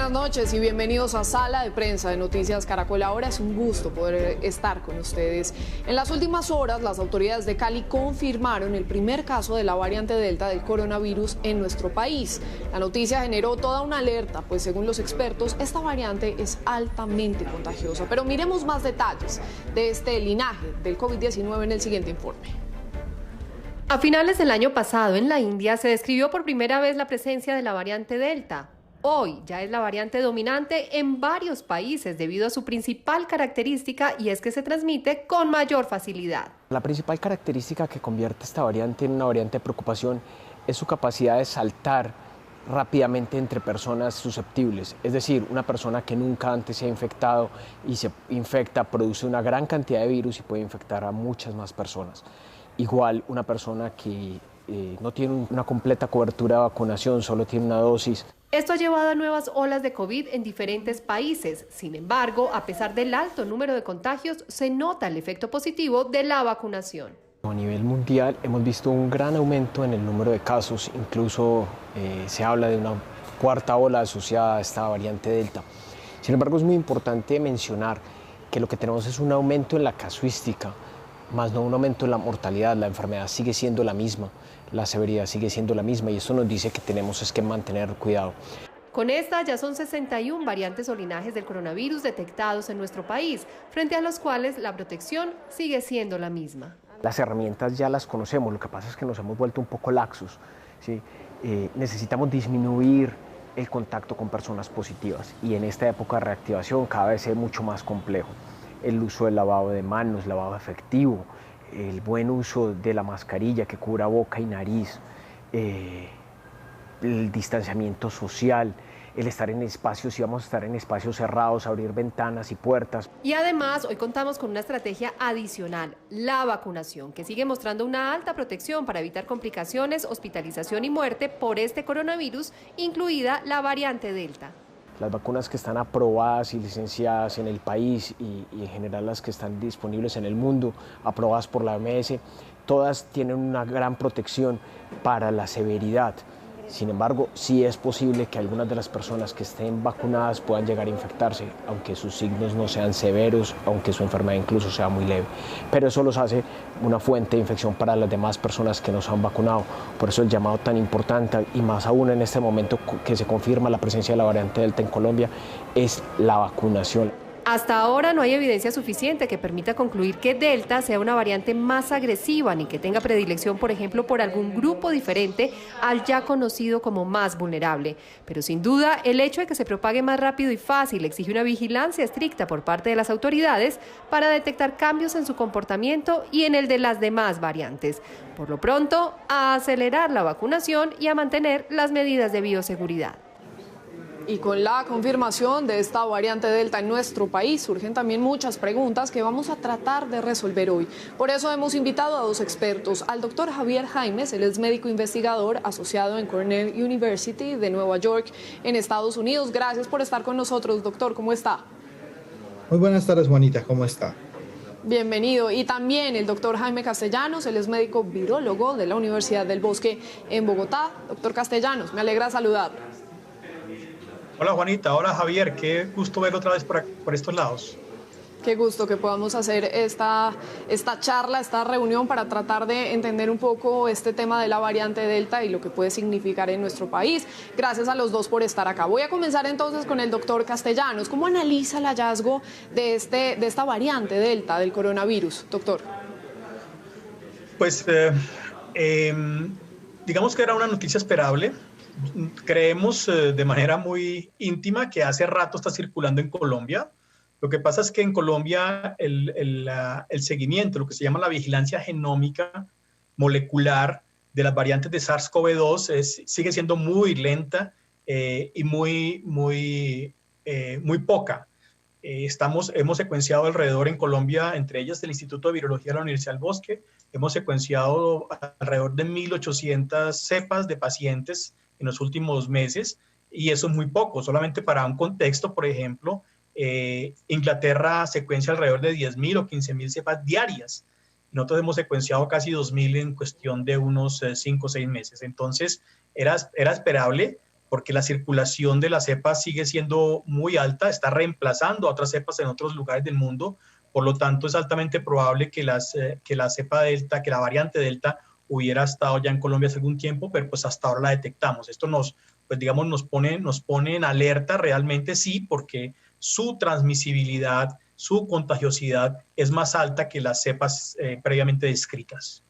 Buenas noches y bienvenidos a Sala de Prensa de Noticias Caracol. Ahora es un gusto poder estar con ustedes. En las últimas horas, las autoridades de Cali confirmaron el primer caso de la variante Delta del coronavirus en nuestro país. La noticia generó toda una alerta, pues según los expertos, esta variante es altamente contagiosa. Pero miremos más detalles de este linaje del COVID-19 en el siguiente informe. A finales del año pasado, en la India, se describió por primera vez la presencia de la variante Delta. Hoy ya es la variante dominante en varios países debido a su principal característica, y es que se transmite con mayor facilidad. La principal característica que convierte esta variante en una variante de preocupación es su capacidad de saltar rápidamente entre personas susceptibles. Es decir, una persona que nunca antes se ha infectado y se infecta, produce una gran cantidad de virus y puede infectar a muchas más personas. Igual una persona que no tiene una completa cobertura de vacunación, solo tiene una dosis. Esto ha llevado a nuevas olas de COVID en diferentes países. Sin embargo, a pesar del alto número de contagios, se nota el efecto positivo de la vacunación. A nivel mundial hemos visto un gran aumento en el número de casos, incluso se habla de una cuarta ola asociada a esta variante Delta. Sin embargo, es muy importante mencionar que lo que tenemos es un aumento en la casuística, más no un aumento en la mortalidad. La enfermedad sigue siendo la misma, la severidad sigue siendo la misma, y esto nos dice que tenemos es que mantener cuidado. Con esta ya son 61 variantes o linajes del coronavirus detectados en nuestro país, frente a los cuales la protección sigue siendo la misma. Las herramientas ya las conocemos, lo que pasa es que nos hemos vuelto un poco laxos, ¿sí? Necesitamos disminuir el contacto con personas positivas, y en esta época de reactivación cada vez es mucho más complejo. El uso del lavado de manos, lavado efectivo, el buen uso de la mascarilla que cubra boca y nariz, el distanciamiento social, el estar en espacios, si vamos a estar en espacios cerrados, abrir ventanas y puertas. Y además, hoy contamos con una estrategia adicional, la vacunación, que sigue mostrando una alta protección para evitar complicaciones, hospitalización y muerte por este coronavirus, incluida la variante Delta. Las vacunas que están aprobadas y licenciadas en el país y en general las que están disponibles en el mundo, aprobadas por la OMS, todas tienen una gran protección para la severidad. Sin embargo, sí es posible que algunas de las personas que estén vacunadas puedan llegar a infectarse, aunque sus signos no sean severos, aunque su enfermedad incluso sea muy leve. Pero eso los hace una fuente de infección para las demás personas que no se han vacunado. Por eso el llamado tan importante, y más aún en este momento que se confirma la presencia de la variante Delta en Colombia, es la vacunación. Hasta ahora no hay evidencia suficiente que permita concluir que Delta sea una variante más agresiva ni que tenga predilección, por ejemplo, por algún grupo diferente al ya conocido como más vulnerable. Pero sin duda, el hecho de que se propague más rápido y fácil exige una vigilancia estricta por parte de las autoridades para detectar cambios en su comportamiento y en el de las demás variantes. Por lo pronto, a acelerar la vacunación y a mantener las medidas de bioseguridad. Y con la confirmación de esta variante Delta en nuestro país, surgen también muchas preguntas que vamos a tratar de resolver hoy. Por eso hemos invitado a dos expertos, al doctor Javier Jaimes, él es médico investigador asociado en Cornell University de Nueva York, en Estados Unidos. Gracias por estar con nosotros, doctor. ¿Cómo está? Muy buenas tardes, Juanita. ¿Cómo está? Bienvenido. Y también el doctor Jaime Castellanos, él es médico virólogo de la Universidad del Bosque en Bogotá. Doctor Castellanos, me alegra saludarlo. Hola Juanita, hola Javier, qué gusto verlo otra vez por estos lados. Qué gusto que podamos hacer esta charla, esta reunión para tratar de entender un poco este tema de la variante Delta y lo que puede significar en nuestro país. Gracias a los dos por estar acá. Voy a comenzar entonces con el doctor Castellanos. ¿Cómo analiza el hallazgo de esta variante Delta del coronavirus, doctor? Pues digamos que era una noticia esperable. Creemos de manera muy íntima que hace rato está circulando en Colombia. Lo que pasa es que en Colombia el seguimiento, lo que se llama la vigilancia genómica molecular de las variantes de SARS-CoV-2 sigue siendo muy lenta y muy poca. Hemos secuenciado alrededor en Colombia, entre ellas del Instituto de Virología de la Universidad del Bosque, hemos secuenciado alrededor de 1.800 cepas de pacientes en los últimos meses, y eso es muy poco. Solamente para un contexto, por ejemplo, Inglaterra secuencia alrededor de 10.000 o 15.000 cepas diarias. Nosotros hemos secuenciado casi 2.000 en cuestión de unos 5 o 6 meses. Entonces, era esperable. porque la circulación de la cepa sigue siendo muy alta, está reemplazando a otras cepas en otros lugares del mundo. Por lo tanto, es altamente probable que la cepa delta, que la variante delta hubiera estado ya en Colombia hace algún tiempo, pero pues hasta ahora la detectamos. Esto pues digamos, nos pone en alerta realmente, sí, porque su transmisibilidad, su contagiosidad es más alta que las cepas previamente descritas.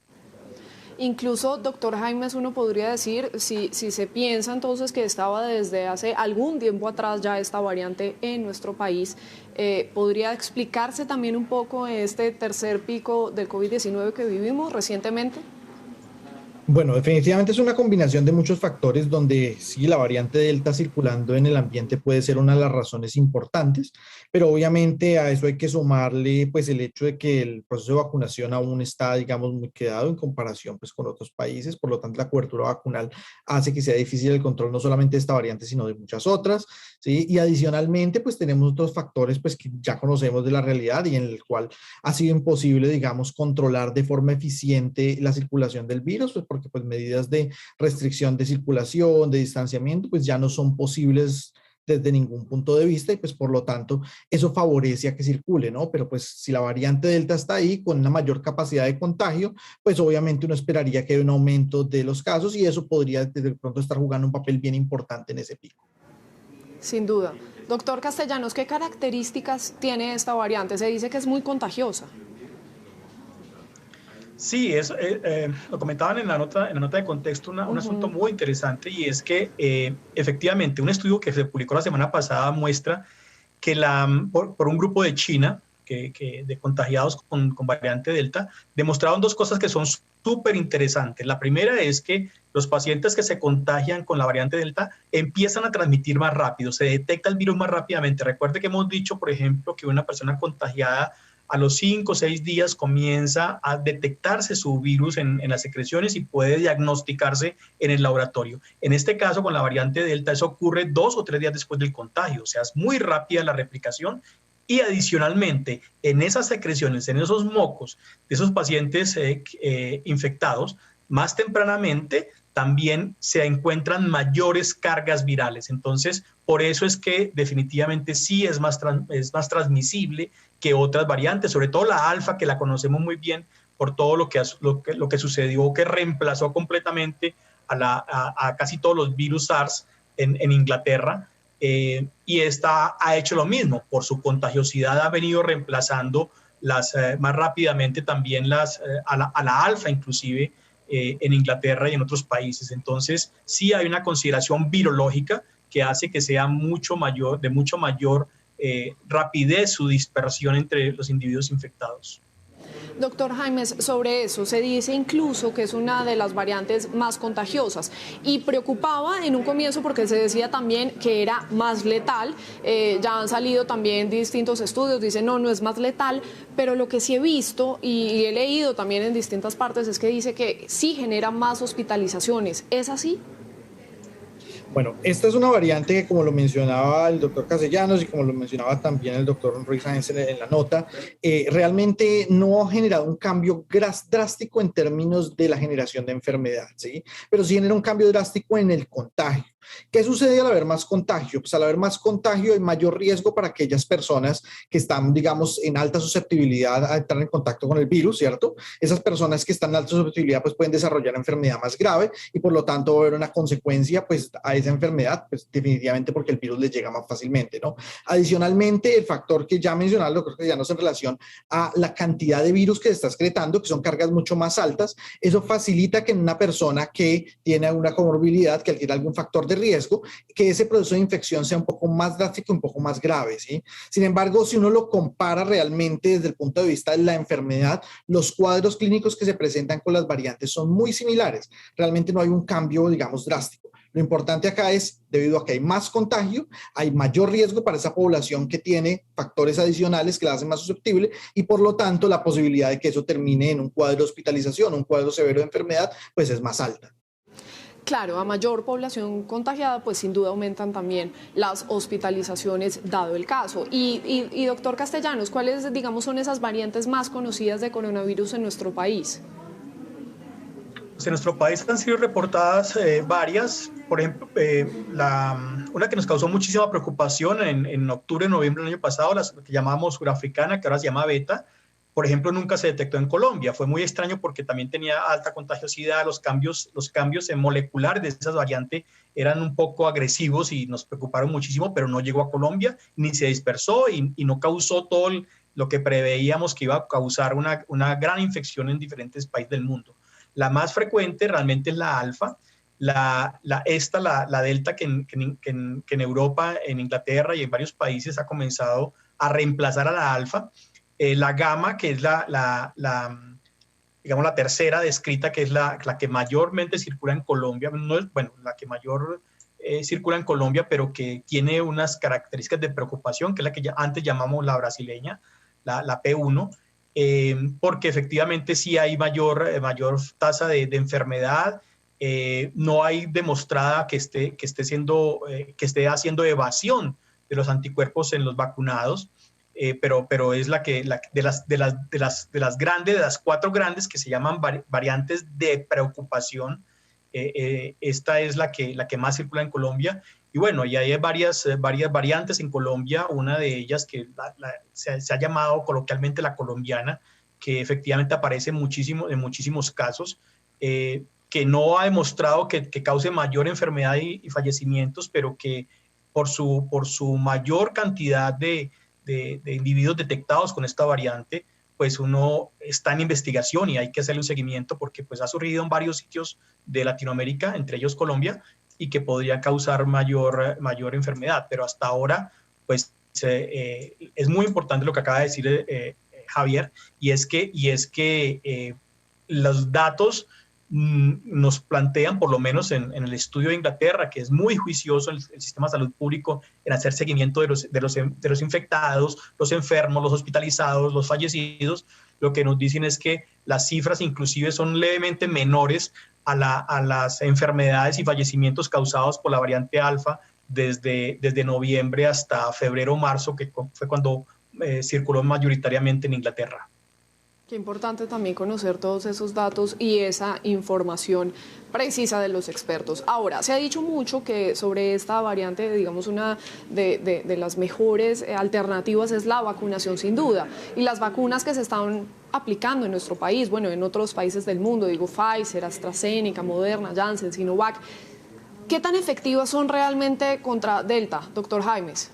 Incluso, doctor Jaimes, uno podría decir, si se piensa entonces que estaba desde hace algún tiempo atrás ya esta variante en nuestro país, ¿podría explicarse también un poco este tercer pico del COVID-19 que vivimos recientemente? Bueno, definitivamente es una combinación de muchos factores donde sí, la variante Delta circulando en el ambiente puede ser una de las razones importantes, pero obviamente a eso hay que sumarle pues el hecho de que el proceso de vacunación aún está, digamos, muy quedado en comparación pues con otros países, por lo tanto la cobertura vacunal hace que sea difícil el control no solamente de esta variante, sino de muchas otras, ¿sí? Y adicionalmente pues tenemos otros factores pues que ya conocemos de la realidad y en el cual ha sido imposible, digamos, controlar de forma eficiente la circulación del virus, pues porque pues medidas de restricción de circulación, de distanciamiento, pues ya no son posibles desde ningún punto de vista y pues por lo tanto eso favorece a que circule, ¿no? Pero pues si la variante Delta está ahí con una mayor capacidad de contagio, pues obviamente uno esperaría que haya un aumento de los casos y eso podría desde pronto estar jugando un papel bien importante en ese pico. Sin duda. Doctor Castellanos, ¿qué características tiene esta variante? Se dice que es muy contagiosa. Sí, lo comentaban en la nota de contexto, un asunto muy interesante, y es que efectivamente un estudio que se publicó la semana pasada muestra que por un grupo de China de contagiados con variante Delta, demostraron dos cosas que son súper interesantes. La primera es que los pacientes que se contagian con la variante Delta empiezan a transmitir más rápido, se detecta el virus más rápidamente. Recuerde que hemos dicho, por ejemplo, que una persona contagiada a los 5 o 6 días comienza a detectarse su virus en las secreciones y puede diagnosticarse en el laboratorio. En este caso, con la variante Delta, eso ocurre 2 o 3 días después del contagio, o sea, es muy rápida la replicación. Y adicionalmente, en esas secreciones, en esos mocos de esos pacientes infectados, más tempranamente también se encuentran mayores cargas virales. Entonces, por eso es que definitivamente sí es más transmisible que otras variantes, sobre todo la alfa, que la conocemos muy bien por todo lo que sucedió, que reemplazó completamente a casi todos los virus SARS en Inglaterra. Y esta ha hecho lo mismo, por su contagiosidad ha venido reemplazando más rápidamente también a la alfa inclusive en Inglaterra y en otros países. Entonces sí hay una consideración virológica que hace que sea de mucho mayor rapidez su dispersión entre los individuos infectados. Doctor Jaimes, sobre eso se dice incluso que es una de las variantes más contagiosas y preocupaba en un comienzo porque se decía también que era más letal. Ya han salido también distintos estudios, dicen no es más letal, pero lo que sí he visto y he leído también en distintas partes es que dice que sí genera más hospitalizaciones. ¿Es así? Bueno, esta es una variante que, como lo mencionaba el doctor Castellanos y como lo mencionaba también el doctor Ruiz Sáenz en la nota, realmente no ha generado un cambio drástico en términos de la generación de enfermedad, ¿sí? Pero sí genera un cambio drástico en el contagio. ¿Qué sucede al haber más contagio? Pues al haber más contagio hay mayor riesgo para aquellas personas que están, digamos, en alta susceptibilidad a entrar en contacto con el virus, ¿cierto? Esas personas que están en alta susceptibilidad pues pueden desarrollar enfermedad más grave y por lo tanto va a haber una consecuencia pues a esa enfermedad, pues definitivamente porque el virus les llega más fácilmente, ¿no? Adicionalmente, el factor que ya mencionaba el doctor Castellanos en relación a la cantidad de virus que se está excretando, que son cargas mucho más altas, eso facilita que en una persona que tiene alguna comorbilidad, que adquiere algún factor de riesgo, que ese proceso de infección sea un poco más drástico, un poco más grave, ¿sí? Sin embargo, si uno lo compara realmente desde el punto de vista de la enfermedad, los cuadros clínicos que se presentan con las variantes son muy similares. Realmente no hay un cambio, digamos, drástico. Lo importante acá es, debido a que hay más contagio, hay mayor riesgo para esa población que tiene factores adicionales que la hacen más susceptible y por lo tanto la posibilidad de que eso termine en un cuadro de hospitalización, un cuadro severo de enfermedad, pues es más alta. Claro, a mayor población contagiada, pues sin duda aumentan también las hospitalizaciones, dado el caso. Y doctor Castellanos, ¿cuáles, digamos, son esas variantes más conocidas de coronavirus en nuestro país? En nuestro país han sido reportadas varias, por ejemplo, una que nos causó muchísima preocupación en octubre, noviembre del año pasado, la que llamábamos surafricana, que ahora se llama beta, por ejemplo, nunca se detectó en Colombia. Fue muy extraño porque también tenía alta contagiosidad, los cambios en moleculares de esa variante eran un poco agresivos y nos preocuparon muchísimo, pero no llegó a Colombia, ni se dispersó y no causó todo lo que preveíamos que iba a causar una gran infección en diferentes países del mundo. La más frecuente realmente es la alfa, la delta que en Europa, en Inglaterra y en varios países ha comenzado a reemplazar a la alfa. La gamma, que es digamos, la tercera descrita, que es la que mayormente circula en Colombia, no es, bueno, la que mayor circula en Colombia, pero que tiene unas características de preocupación, que es la que antes llamamos la brasileña, la P1, porque efectivamente sí hay mayor tasa de enfermedad, no hay demostrada que esté haciendo evasión de los anticuerpos en los vacunados, pero es de las cuatro grandes que se llaman variantes de preocupación, esta es la que más circula en Colombia. Y bueno, y hay varias variantes en Colombia, una de ellas que se ha llamado coloquialmente la colombiana, que efectivamente aparece en muchísimos casos, que no ha demostrado que cause mayor enfermedad y fallecimientos, pero que por su mayor cantidad de individuos detectados con esta variante, pues uno está en investigación y hay que hacerle un seguimiento porque pues ha surgido en varios sitios de Latinoamérica, entre ellos Colombia, y que podría causar mayor enfermedad. Pero hasta ahora, pues es muy importante lo que acaba de decir Javier, y es que los datos nos plantean, por lo menos en el estudio de Inglaterra, que es muy juicioso el sistema de salud público en hacer seguimiento de los infectados, los enfermos, los hospitalizados, los fallecidos, lo que nos dicen es que las cifras inclusive son levemente menores a las enfermedades y fallecimientos causados por la variante alfa desde noviembre hasta febrero o marzo, que fue cuando circuló mayoritariamente en Inglaterra. Qué importante también conocer todos esos datos y esa información precisa de los expertos. Ahora, se ha dicho mucho que sobre esta variante, digamos, una de las mejores alternativas es la vacunación, sin duda. Y las vacunas que se están aplicando en nuestro país, bueno, en otros países del mundo, digo Pfizer, AstraZeneca, Moderna, Janssen, Sinovac, ¿qué tan efectivas son realmente contra Delta, doctor Jaimes?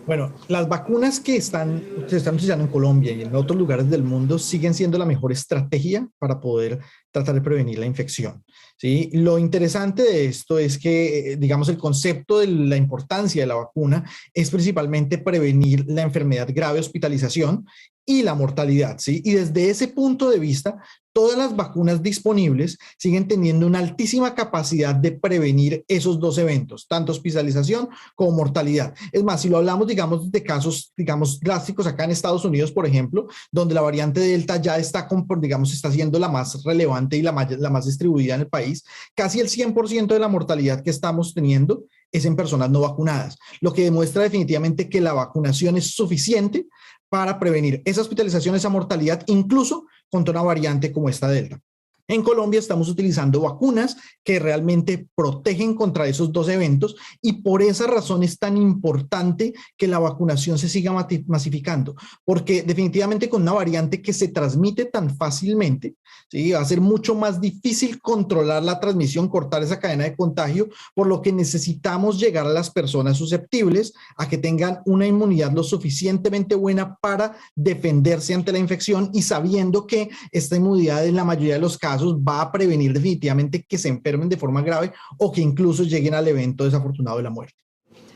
Bueno, las vacunas que se están utilizando en Colombia y en otros lugares del mundo siguen siendo la mejor estrategia para poder tratar de prevenir la infección, ¿sí? Lo interesante de esto es que, digamos, el concepto de la importancia de la vacuna es principalmente prevenir la enfermedad grave, hospitalización y la mortalidad, ¿sí? Y desde ese punto de vista, todas las vacunas disponibles siguen teniendo una altísima capacidad de prevenir esos dos eventos, tanto hospitalización como mortalidad. Es más, si lo hablamos, digamos, de casos, digamos, drásticos acá en Estados Unidos, por ejemplo, donde la variante Delta ya está, digamos, está siendo la más relevante y la más distribuida en el país, casi el 100% de la mortalidad que estamos teniendo es en personas no vacunadas, lo que demuestra definitivamente que la vacunación es suficiente para prevenir esa hospitalización, esa mortalidad, incluso contra una variante como esta Delta. En Colombia estamos utilizando vacunas que realmente protegen contra esos dos eventos y por esa razón es tan importante que la vacunación se siga masificando, porque definitivamente con una variante que se transmite tan fácilmente, ¿sí?, va a ser mucho más difícil controlar la transmisión, cortar esa cadena de contagio, por lo que necesitamos llegar a las personas susceptibles a que tengan una inmunidad lo suficientemente buena para defenderse ante la infección y sabiendo que esta inmunidad en la mayoría de los casos va a prevenir definitivamente que se enfermen de forma grave o que incluso lleguen al evento desafortunado de la muerte.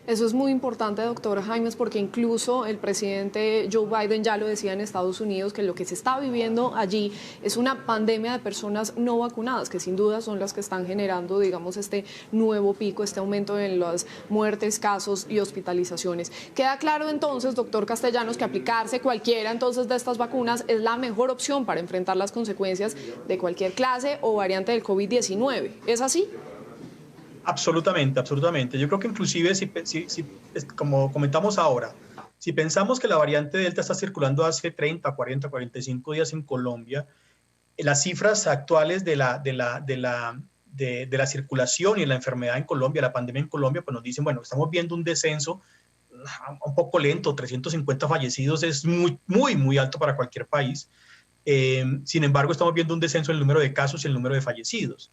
Eso es muy importante, doctor Jaimes, porque incluso el presidente Joe Biden ya lo decía en Estados Unidos, que lo que se está viviendo allí es una pandemia de personas no vacunadas, que sin duda son las que están generando, digamos, este nuevo pico, este aumento en las muertes, casos y hospitalizaciones. Queda claro entonces, doctor Castellanos, que aplicarse cualquiera entonces de estas vacunas es la mejor opción para enfrentar las consecuencias de cualquier clase o variante del COVID-19. ¿Es así? Absolutamente, absolutamente. Yo creo que inclusive, como comentamos ahora, si pensamos que la variante Delta está circulando hace 30, 40, 45 días en Colombia, las cifras actuales de la circulación y la enfermedad en Colombia, la pandemia en Colombia, pues nos dicen, bueno, estamos viendo un descenso un poco lento, 350 fallecidos es muy alto para cualquier país. Sin embargo, estamos viendo un descenso en el número de casos y el número de fallecidos.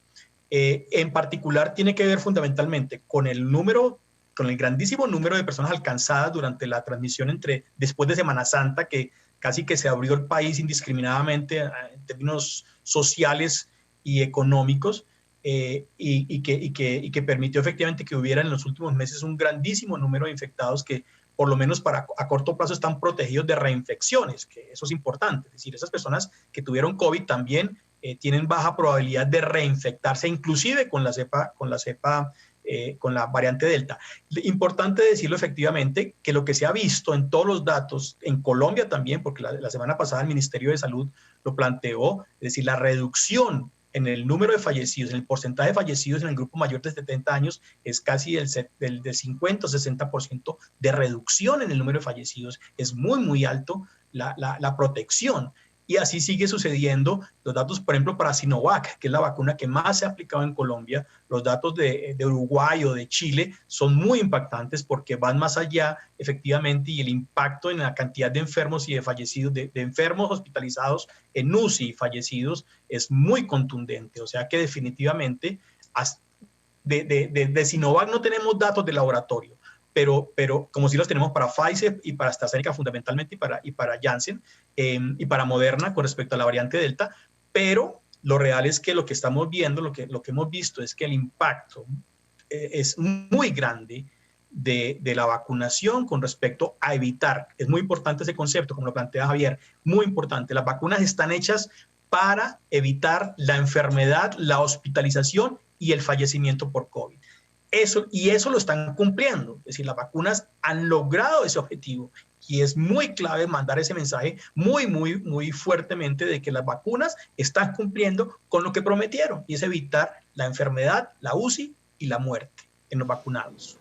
En particular, tiene que ver fundamentalmente con el grandísimo número de personas alcanzadas durante la transmisión después de Semana Santa, que casi que se abrió el país indiscriminadamente en términos sociales y económicos, y que permitió efectivamente que hubiera en los últimos meses un grandísimo número de infectados que por lo menos a corto plazo están protegidos de reinfecciones, que eso es importante. Es decir, esas personas que tuvieron COVID también tienen baja probabilidad de reinfectarse, inclusive con la variante Delta. Importante decirlo efectivamente, que lo que se ha visto en todos los datos, en Colombia también, porque la semana pasada el Ministerio de Salud lo planteó, es decir, la reducción en el número de fallecidos, en el porcentaje de fallecidos en el grupo mayor de 70 años es casi del 50 o 60% de reducción en el número de fallecidos. Es muy alto la protección. Y así sigue sucediendo. Los datos, por ejemplo, para Sinovac, que es la vacuna que más se ha aplicado en Colombia, los datos de Uruguay o de Chile son muy impactantes porque van más allá, efectivamente, y el impacto en la cantidad de enfermos y de fallecidos, de enfermos hospitalizados en UCI y fallecidos, es muy contundente. O sea que definitivamente de Sinovac no tenemos datos de laboratorio, pero como sí los tenemos para Pfizer y para AstraZeneca fundamentalmente y para Janssen y para Moderna con respecto a la variante Delta, pero lo real es que lo que estamos viendo, lo que hemos visto es que el impacto es muy grande de la vacunación con respecto a evitar. Es muy importante ese concepto, como lo plantea Javier, muy importante. Las vacunas están hechas para evitar la enfermedad, la hospitalización y el fallecimiento por COVID. Eso lo están cumpliendo, es decir, las vacunas han logrado ese objetivo y es muy clave mandar ese mensaje muy fuertemente de que las vacunas están cumpliendo con lo que prometieron y es evitar la enfermedad, la UCI y la muerte en los vacunados.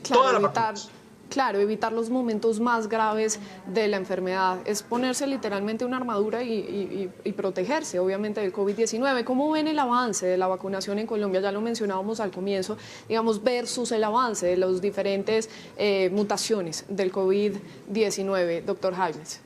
Todas las vacunas. Claro, evitar los momentos más graves de la enfermedad, es ponerse literalmente una armadura y protegerse, obviamente, del COVID-19. ¿Cómo ven el avance de la vacunación en Colombia? Ya lo mencionábamos al comienzo, digamos, versus el avance de las diferentes mutaciones del COVID-19, doctor Jaimes.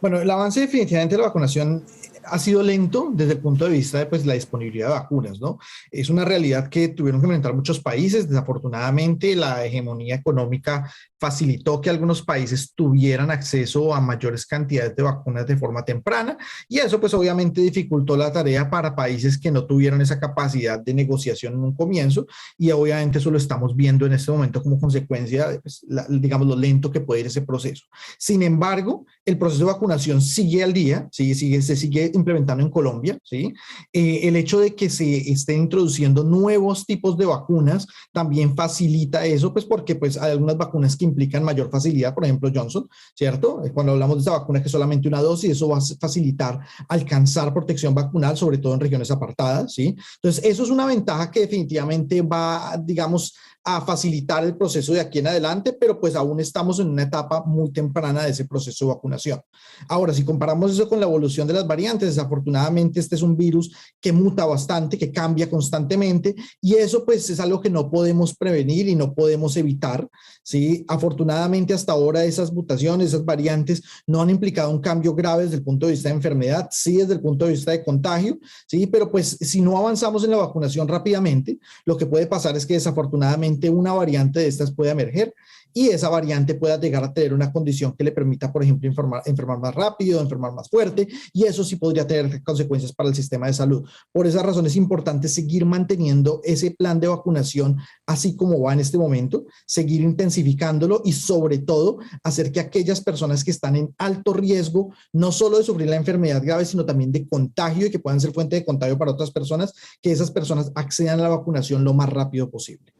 Bueno, el avance definitivamente de la vacunación ha sido lento desde el punto de vista de pues, la disponibilidad de vacunas, ¿no? Es una realidad que tuvieron que enfrentar muchos países. Desafortunadamente, la hegemonía económica facilitó que algunos países tuvieran acceso a mayores cantidades de vacunas de forma temprana y eso pues obviamente dificultó la tarea para países que no tuvieron esa capacidad de negociación en un comienzo y obviamente eso lo estamos viendo en este momento como consecuencia de pues, digamos lo lento que puede ir ese proceso. Sin embargo, el proceso de vacunación sigue al día, se sigue implementando en Colombia, ¿sí? El hecho de que se estén introduciendo nuevos tipos de vacunas también facilita eso, pues porque pues hay algunas vacunas que implican mayor facilidad, por ejemplo Johnson, ¿cierto? Cuando hablamos de esa vacuna que es solamente una dosis, eso va a facilitar alcanzar protección vacunal, sobre todo en regiones apartadas, ¿sí? Entonces, eso es una ventaja que definitivamente va, digamos, a facilitar el proceso de aquí en adelante, pero pues aún estamos en una etapa muy temprana de ese proceso de vacunación. Ahora, si comparamos eso con la evolución de las variantes, desafortunadamente este es un virus que muta bastante, que cambia constantemente y eso pues es algo que no podemos prevenir y no podemos evitar, ¿sí? Afortunadamente hasta ahora esas mutaciones, esas variantes no han implicado un cambio grave desde el punto de vista de enfermedad, sí desde el punto de vista de contagio, ¿sí? Pero pues si no avanzamos en la vacunación rápidamente, lo que puede pasar es que desafortunadamente una variante de estas puede emerger y esa variante pueda llegar a tener una condición que le permita, por ejemplo, enfermar más rápido, enfermar más fuerte, y eso sí podría tener consecuencias para el sistema de salud. Por esa razón es importante seguir manteniendo ese plan de vacunación así como va en este momento, seguir intensificándolo y sobre todo hacer que aquellas personas que están en alto riesgo, no solo de sufrir la enfermedad grave, sino también de contagio y que puedan ser fuente de contagio para otras personas, que esas personas accedan a la vacunación lo más rápido posible.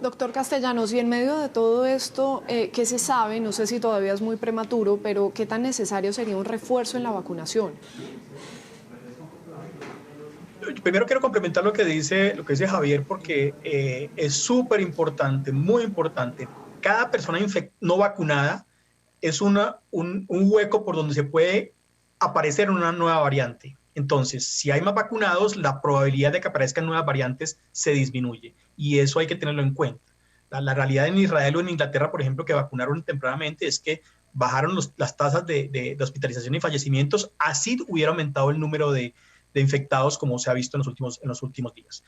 Doctor Castellanos, y en medio de todo esto, ¿qué se sabe? No sé si todavía es muy prematuro, pero ¿qué tan necesario sería un refuerzo en la vacunación? Primero quiero complementar lo que dice Javier, porque es súper importante, muy importante. Cada persona no vacunada es un hueco por donde se puede aparecer una nueva variante. Entonces, si hay más vacunados, la probabilidad de que aparezcan nuevas variantes se disminuye y eso hay que tenerlo en cuenta. La realidad en Israel o en Inglaterra, por ejemplo, que vacunaron tempranamente, es que bajaron las tasas de hospitalización y fallecimientos, así hubiera aumentado el número de infectados como se ha visto en los últimos días.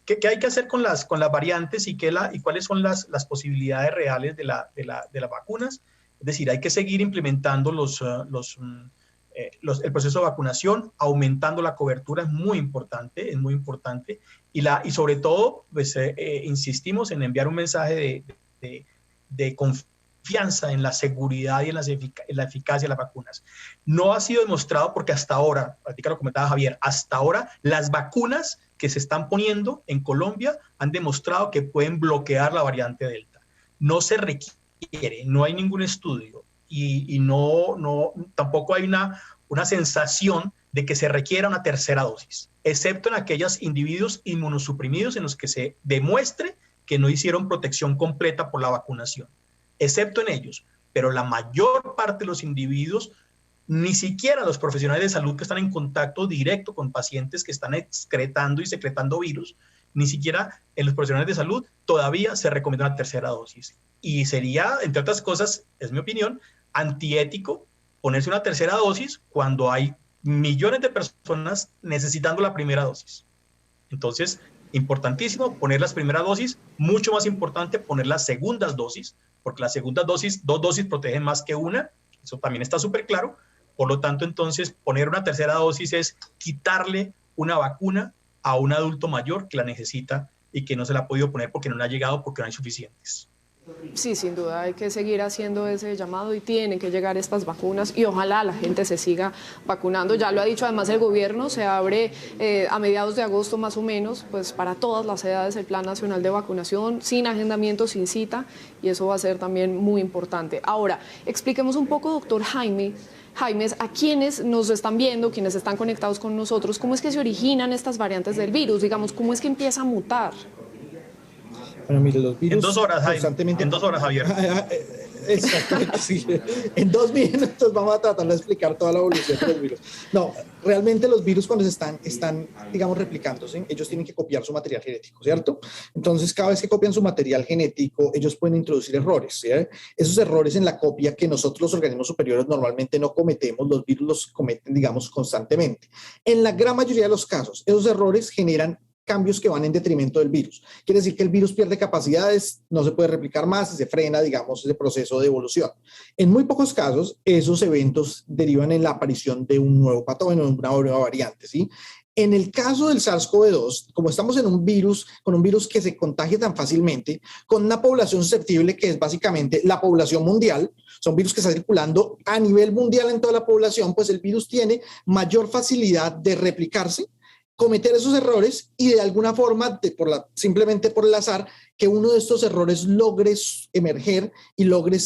¿Qué hay que hacer con las variantes y cuáles son las posibilidades reales de las vacunas? Es decir, hay que seguir implementando el proceso de vacunación, aumentando la cobertura, es muy importante, y sobre todo, pues, insistimos en enviar un mensaje de confianza en la seguridad y en la eficacia de las vacunas. No ha sido demostrado porque hasta ahora, ahorita lo comentaba Javier, hasta ahora las vacunas que se están poniendo en Colombia han demostrado que pueden bloquear la variante Delta. No se requiere, no hay ningún estudio y tampoco hay una sensación de que se requiera una tercera dosis, excepto en aquellos individuos inmunosuprimidos en los que se demuestre que no hicieron protección completa por la vacunación, excepto en ellos. Pero la mayor parte de los individuos, ni siquiera los profesionales de salud que están en contacto directo con pacientes que están excretando y secretando virus, ni siquiera en los profesionales de salud todavía se recomienda una tercera dosis. Y sería, entre otras cosas, es mi opinión, antiético ponerse una tercera dosis cuando hay millones de personas necesitando la primera dosis. Entonces, importantísimo poner las primeras dosis, mucho más importante poner las segundas dosis, porque las segundas dosis, 2 dosis protegen más que una, eso también está súper claro. Por lo tanto, entonces, poner una tercera dosis es quitarle una vacuna a un adulto mayor que la necesita y que no se la ha podido poner porque no le ha llegado, porque no hay suficientes. Sí, sin duda hay que seguir haciendo ese llamado y tienen que llegar estas vacunas y ojalá la gente se siga vacunando. Ya lo ha dicho además el gobierno, se abre a mediados de agosto más o menos, pues para todas las edades el Plan Nacional de Vacunación, sin agendamiento, sin cita, y eso va a ser también muy importante. Ahora, expliquemos un poco, doctor Jaime, a quienes nos están viendo, quienes están conectados con nosotros, cómo es que se originan estas variantes del virus, digamos, cómo es que empieza a mutar. Bueno, mire, los virus en 2 horas, constantemente... En 2 horas, Javier. Exactamente, sí. En 2 minutos vamos a tratar de explicar toda la evolución de los virus. No, realmente los virus cuando están, digamos, replicándose, ellos tienen que copiar su material genético, ¿cierto? Entonces, cada vez que copian su material genético, ellos pueden introducir errores, ¿sí? Esos errores en la copia que nosotros los organismos superiores normalmente no cometemos, los virus los cometen, digamos, constantemente. En la gran mayoría de los casos, esos errores generan cambios que van en detrimento del virus. Quiere decir que el virus pierde capacidades, no se puede replicar más y se frena, digamos, ese proceso de evolución. En muy pocos casos, esos eventos derivan en la aparición de un nuevo patógeno, una nueva variante, ¿sí? En el caso del SARS-CoV-2, como estamos en un virus, con un virus que se contagia tan fácilmente, con una población susceptible que es básicamente la población mundial, son virus que están circulando a nivel mundial en toda la población, pues el virus tiene mayor facilidad de replicarse, cometer esos errores y de alguna forma, simplemente por el azar, que uno de estos errores logre emerger y logre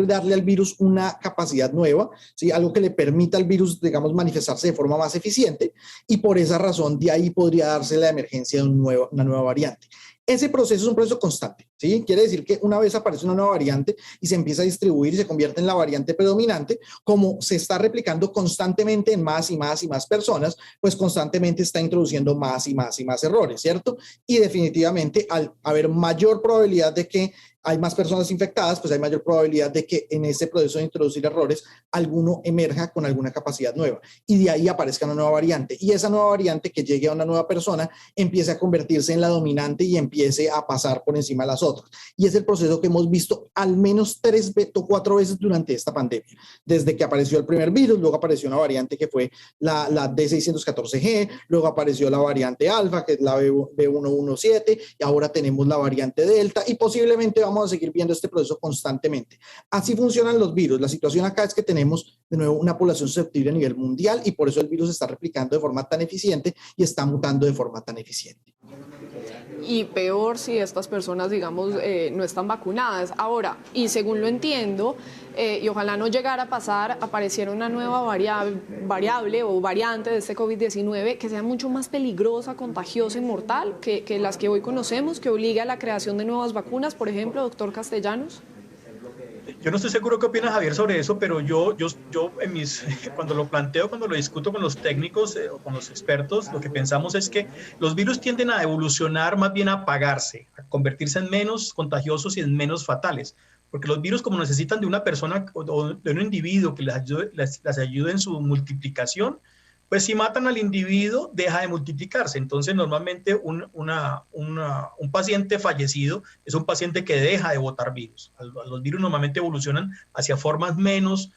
darle al virus una capacidad nueva, ¿sí? Algo que le permita al virus, digamos, manifestarse de forma más eficiente, y por esa razón de ahí podría darse la emergencia de una nueva variante. Ese proceso es un proceso constante, ¿sí? Quiere decir que una vez aparece una nueva variante y se empieza a distribuir y se convierte en la variante predominante, como se está replicando constantemente en más y más y más personas, pues constantemente está introduciendo más y más y más errores, ¿cierto? Y definitivamente al haber mayor probabilidad de que hay más personas infectadas, pues hay mayor probabilidad de que en ese proceso de introducir errores, alguno emerja con alguna capacidad nueva y de ahí aparezca una nueva variante. Y esa nueva variante que llegue a una nueva persona empiece a convertirse en la dominante y empiece a pasar por encima de las otras. Y es el proceso que hemos visto al menos 3 o 4 veces durante esta pandemia. Desde que apareció el primer virus, luego apareció una variante que fue la D614G, luego apareció la variante alfa, que es la B117, y ahora tenemos la variante delta y posiblemente vamos a seguir viendo este proceso constantemente. Así funcionan los virus. La situación acá es que tenemos de nuevo una población susceptible a nivel mundial y por eso el virus está replicando de forma tan eficiente y está mutando de forma tan eficiente. Y peor si estas personas, digamos, no están vacunadas. Ahora, y según lo entiendo, y ojalá no llegara a pasar, apareciera una nueva variable o variante de este COVID-19 que sea mucho más peligrosa, contagiosa y mortal que las que hoy conocemos, que obliga a la creación de nuevas vacunas, por ejemplo, doctor Castellanos. Yo no estoy seguro qué opina Javier sobre eso, pero yo cuando lo planteo, cuando lo discuto con los técnicos o con los expertos, lo que pensamos es que los virus tienden a evolucionar más bien a apagarse, a convertirse en menos contagiosos y en menos fatales. Porque los virus, como necesitan de una persona o de un individuo que les ayude en su multiplicación, pues si matan al individuo, deja de multiplicarse. Entonces, normalmente un paciente fallecido es un paciente que deja de botar virus. Los virus normalmente evolucionan hacia formas menos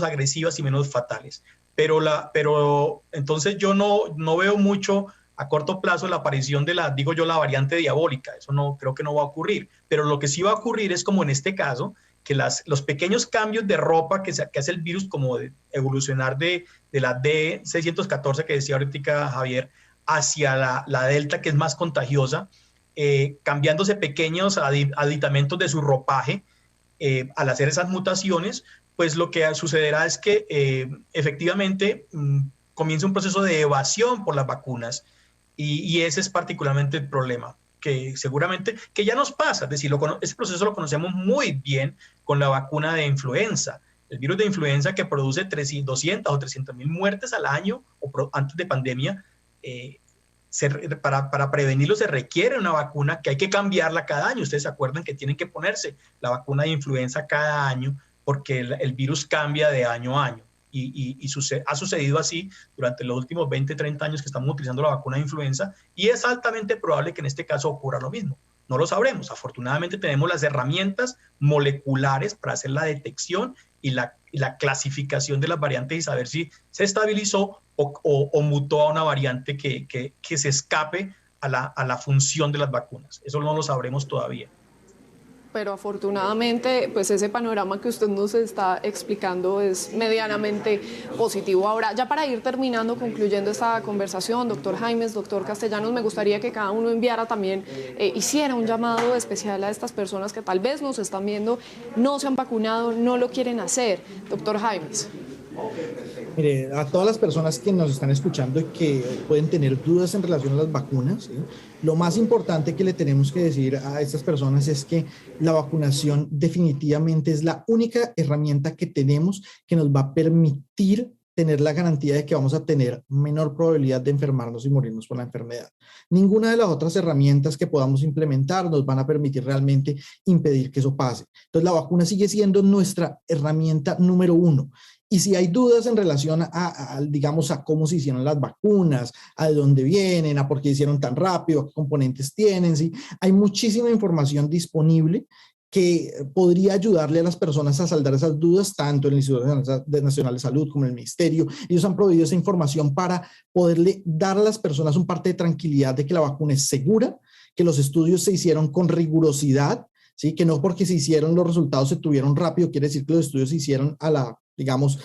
agresivas y menos fatales. Pero entonces yo no veo mucho a corto plazo la aparición de la variante diabólica. Eso creo que no va a ocurrir. Pero lo que sí va a ocurrir es, como en este caso, que los pequeños cambios de ropa que hace el virus, como de evolucionar de la D614 que decía ahorita Javier, hacia la Delta, que es más contagiosa, cambiándose pequeños aditamentos de su ropaje, al hacer esas mutaciones, pues lo que sucederá es que efectivamente comienza un proceso de evasión por las vacunas, y ese es particularmente el problema, que seguramente, que ya nos pasa, es decir, ese proceso lo conocemos muy bien con la vacuna de influenza, el virus de influenza que produce 200 o 300.000 muertes al año, antes de pandemia. Para prevenirlo se requiere una vacuna que hay que cambiarla cada año. Ustedes se acuerdan que tienen que ponerse la vacuna de influenza cada año porque el virus cambia de año a año. Ha sucedido así durante los últimos 20, 30 años que estamos utilizando la vacuna de influenza, y es altamente probable que en este caso ocurra lo mismo. No lo sabremos. Afortunadamente tenemos las herramientas moleculares para hacer la detección y la clasificación de las variantes y saber si se estabilizó o mutó a una variante que se escape a la función de las vacunas. Eso no lo sabremos todavía. Pero afortunadamente, pues ese panorama que usted nos está explicando es medianamente positivo. Ahora, ya para ir terminando, concluyendo esta conversación, doctor Jaimes, doctor Castellanos, me gustaría que cada uno enviara también, hiciera un llamado especial a estas personas que tal vez nos están viendo, no se han vacunado, no lo quieren hacer. Doctor Jaimes. Mire, a todas las personas que nos están escuchando y que pueden tener dudas en relación a las vacunas, ¿sí? Lo más importante que le tenemos que decir a estas personas es que la vacunación definitivamente es la única herramienta que tenemos que nos va a permitir tener la garantía de que vamos a tener menor probabilidad de enfermarnos y morirnos por la enfermedad. Ninguna de las otras herramientas que podamos implementar nos van a permitir realmente impedir que eso pase. Entonces, la vacuna sigue siendo nuestra herramienta número uno. Y si hay dudas en relación digamos, a cómo se hicieron las vacunas, a de dónde vienen, a por qué hicieron tan rápido, a qué componentes tienen, ¿sí? Hay muchísima información disponible que podría ayudarle a las personas a saldar esas dudas, tanto en el Instituto Nacional de Salud como en el Ministerio. Ellos han proveído esa información para poderle dar a las personas un parte de tranquilidad de que la vacuna es segura, que los estudios se hicieron con rigurosidad, ¿sí? Que no porque se hicieron los resultados se tuvieron rápido, quiere decir que los estudios se hicieron digamos,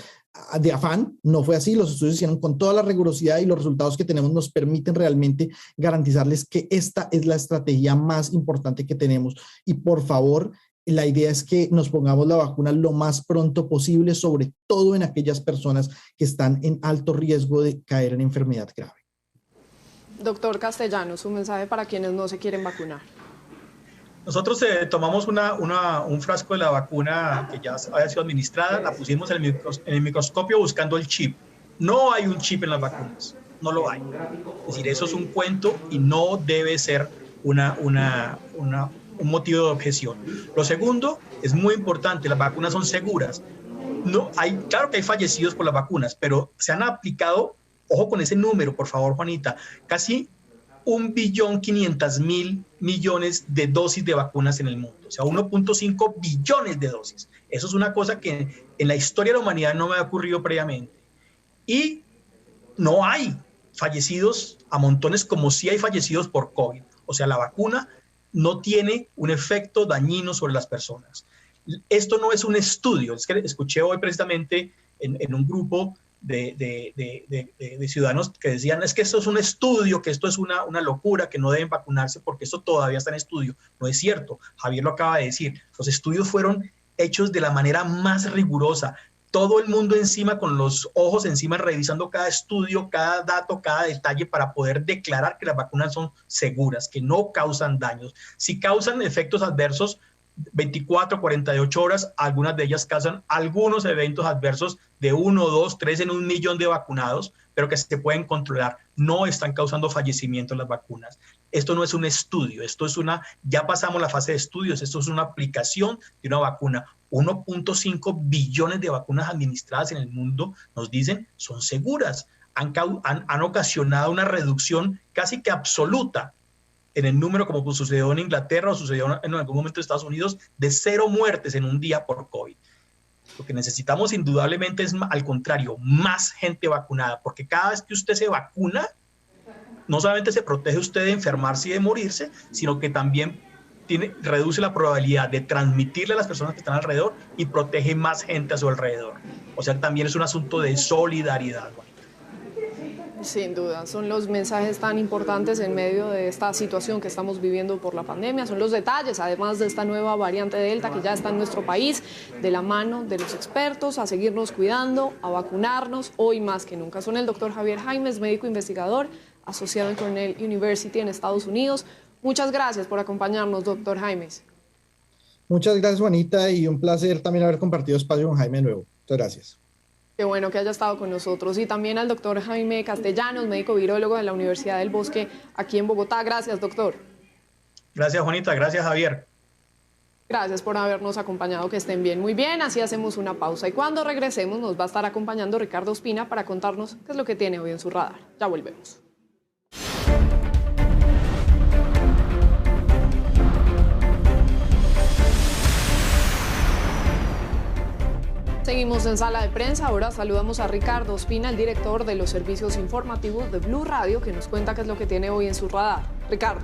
de afán. No fue así. Los estudios se hicieron con toda la rigurosidad y los resultados que tenemos nos permiten realmente garantizarles que esta es la estrategia más importante que tenemos. Y por favor, la idea es que nos pongamos la vacuna lo más pronto posible, sobre todo en aquellas personas que están en alto riesgo de caer en enfermedad grave. Doctor Castellanos, un mensaje para quienes no se quieren vacunar. Nosotros tomamos un frasco de la vacuna que ya había sido administrada, la pusimos en el microscopio buscando el chip. No hay un chip en las vacunas, no lo hay. Es decir, eso es un cuento y no debe ser un motivo de objeción. Lo segundo, es muy importante, las vacunas son seguras. Claro que hay fallecidos por las vacunas, pero se han aplicado, ojo con ese número, por favor, Juanita, casi 1.500.000 millones de dosis de vacunas en el mundo, o sea, 1.5 billones de dosis. Eso es una cosa que en la historia de la humanidad no me ha ocurrido previamente. Y no hay fallecidos a montones como sí hay fallecidos por COVID. O sea, la vacuna no tiene un efecto dañino sobre las personas. Esto no es un estudio. Es que escuché hoy precisamente en un grupo de ciudadanos que decían, es que esto es un estudio, que esto es una locura, que no deben vacunarse porque esto todavía está en estudio. No es cierto, Javier lo acaba de decir, los estudios fueron hechos de la manera más rigurosa, todo el mundo encima, con los ojos encima, revisando cada estudio, cada dato, cada detalle para poder declarar que las vacunas son seguras, que no causan daños. Si causan efectos adversos, 24, 48 horas, algunas de ellas causan algunos eventos adversos de 1, 2, 3 en 1 millón de vacunados, pero que se pueden controlar. No están causando fallecimientos las vacunas. Esto no es un estudio, ya pasamos la fase de estudios, esto es una aplicación de una vacuna. 1.5 billones de vacunas administradas en el mundo, nos dicen, son seguras. Han ocasionado una reducción casi que absoluta en el número, como sucedió en Inglaterra o sucedió en algún momento en Estados Unidos, de 0 muertes en un día por COVID. Lo que necesitamos indudablemente es, al contrario, más gente vacunada, porque cada vez que usted se vacuna, no solamente se protege usted de enfermarse y de morirse, sino que también reduce la probabilidad de transmitirle a las personas que están alrededor y protege más gente a su alrededor. O sea, también es un asunto de solidaridad. Sin duda, son los mensajes tan importantes en medio de esta situación que estamos viviendo por la pandemia, son los detalles, además de esta nueva variante Delta que ya está en nuestro país, de la mano de los expertos, a seguirnos cuidando, a vacunarnos, hoy más que nunca. Son el doctor Javier Jaimes, médico investigador, asociado en Cornell University en Estados Unidos. Muchas gracias por acompañarnos, doctor Jaimes. Muchas gracias, Juanita, y un placer también haber compartido espacio con Jaime nuevo. Muchas gracias. Qué bueno que haya estado con nosotros. Y también al doctor Jaime Castellanos, médico virólogo de la Universidad del Bosque, aquí en Bogotá. Gracias, doctor. Gracias, Juanita. Gracias, Javier. Gracias por habernos acompañado. Que estén bien. Muy bien, así hacemos una pausa. Y cuando regresemos nos va a estar acompañando Ricardo Ospina para contarnos qué es lo que tiene hoy en su radar. Ya volvemos. Seguimos en Sala de Prensa. Ahora saludamos a Ricardo Ospina, el director de los servicios informativos de Blue Radio, que nos cuenta qué es lo que tiene hoy en su radar. Ricardo.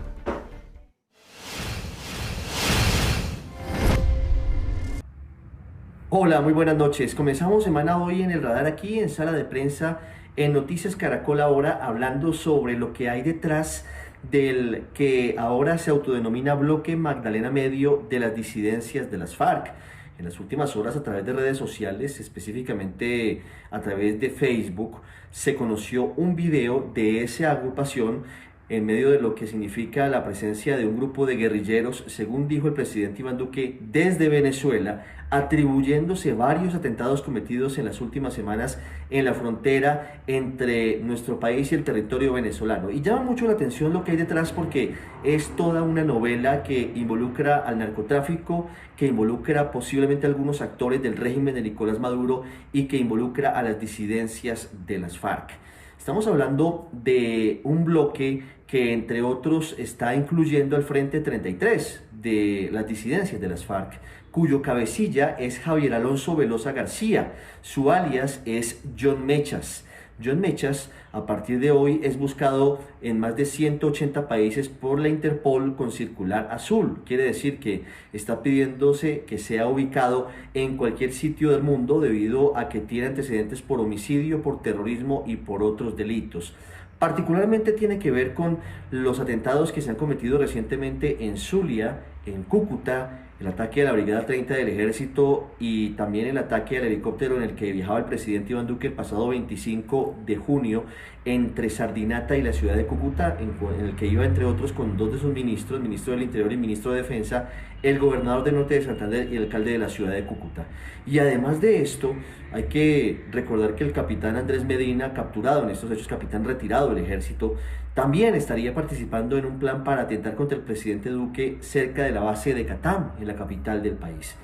Hola, muy buenas noches. Comenzamos semana hoy en el radar aquí en Sala de Prensa en Noticias Caracol Ahora, hablando sobre lo que hay detrás del que ahora se autodenomina Bloque Magdalena Medio de las disidencias de las FARC. En las últimas horas, a través de redes sociales, específicamente a través de Facebook, se conoció un video de esa agrupación en medio de lo que significa la presencia de un grupo de guerrilleros, según dijo el presidente Iván Duque, desde Venezuela, atribuyéndose varios atentados cometidos en las últimas semanas en la frontera entre nuestro país y el territorio venezolano. Y llama mucho la atención lo que hay detrás, porque es toda una novela que involucra al narcotráfico, que involucra posiblemente a algunos actores del régimen de Nicolás Maduro y que involucra a las disidencias de las FARC. Estamos hablando de un bloque que, entre otros, está incluyendo al Frente 33 de las disidencias de las FARC, cuyo cabecilla es Javier Alonso Velosa García. Su alias es John Mechas. John Mechas, a partir de hoy, es buscado en más de 180 países por la Interpol con circular azul. Quiere decir que está pidiéndose que sea ubicado en cualquier sitio del mundo debido a que tiene antecedentes por homicidio, por terrorismo y por otros delitos. Particularmente tiene que ver con los atentados que se han cometido recientemente en Zulia, en Cúcuta, el ataque a la Brigada 30 del Ejército y también el ataque al helicóptero en el que viajaba el presidente Iván Duque el pasado 25 de junio entre Sardinata y la ciudad de Cúcuta, en el que iba, entre otros, con dos de sus ministros, ministro del Interior y ministro de Defensa, el gobernador del norte de Santander y el alcalde de la ciudad de Cúcuta. Y además de esto, hay que recordar que el capitán Andrés Medina, capturado en estos hechos, capitán retirado del ejército, también estaría participando en un plan para atentar contra el presidente Duque cerca de la base de Catam, en la capital del país.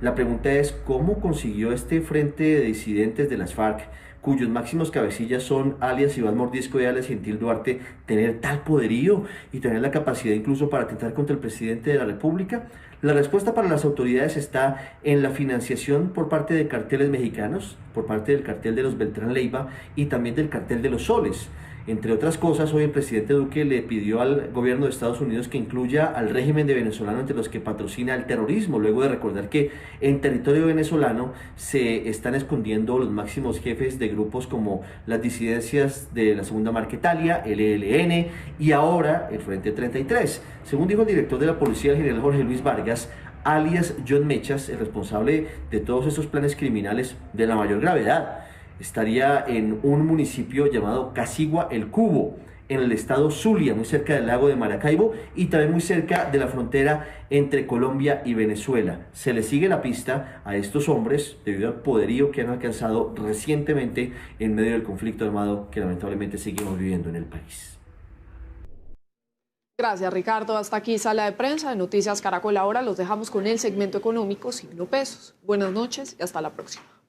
La pregunta es, ¿cómo consiguió este frente de disidentes de las FARC, cuyos máximos cabecillas son alias Iván Mordisco y alias Gentil Duarte, tener tal poderío y tener la capacidad incluso para atentar contra el presidente de la República? La respuesta para las autoridades está en la financiación por parte de carteles mexicanos, por parte del cartel de los Beltrán Leiva y también del cartel de los Soles. Entre otras cosas, hoy el presidente Duque le pidió al gobierno de Estados Unidos que incluya al régimen de venezolano entre los que patrocina el terrorismo, luego de recordar que en territorio venezolano se están escondiendo los máximos jefes de grupos como las disidencias de la Segunda Marquetalia, el ELN y ahora el Frente 33. Según dijo el director de la policía, el general Jorge Luis Vargas, alias John Mechas, el responsable de todos estos planes criminales de la mayor gravedad, estaría en un municipio llamado Casigua El Cubo, en el estado Zulia, muy cerca del lago de Maracaibo y también muy cerca de la frontera entre Colombia y Venezuela. Se le sigue la pista a estos hombres debido al poderío que han alcanzado recientemente en medio del conflicto armado que lamentablemente seguimos viviendo en el país. Gracias, Ricardo. Hasta aquí Sala de Prensa de Noticias Caracol. Ahora los dejamos con el segmento económico Signo Pesos. Buenas noches y hasta la próxima.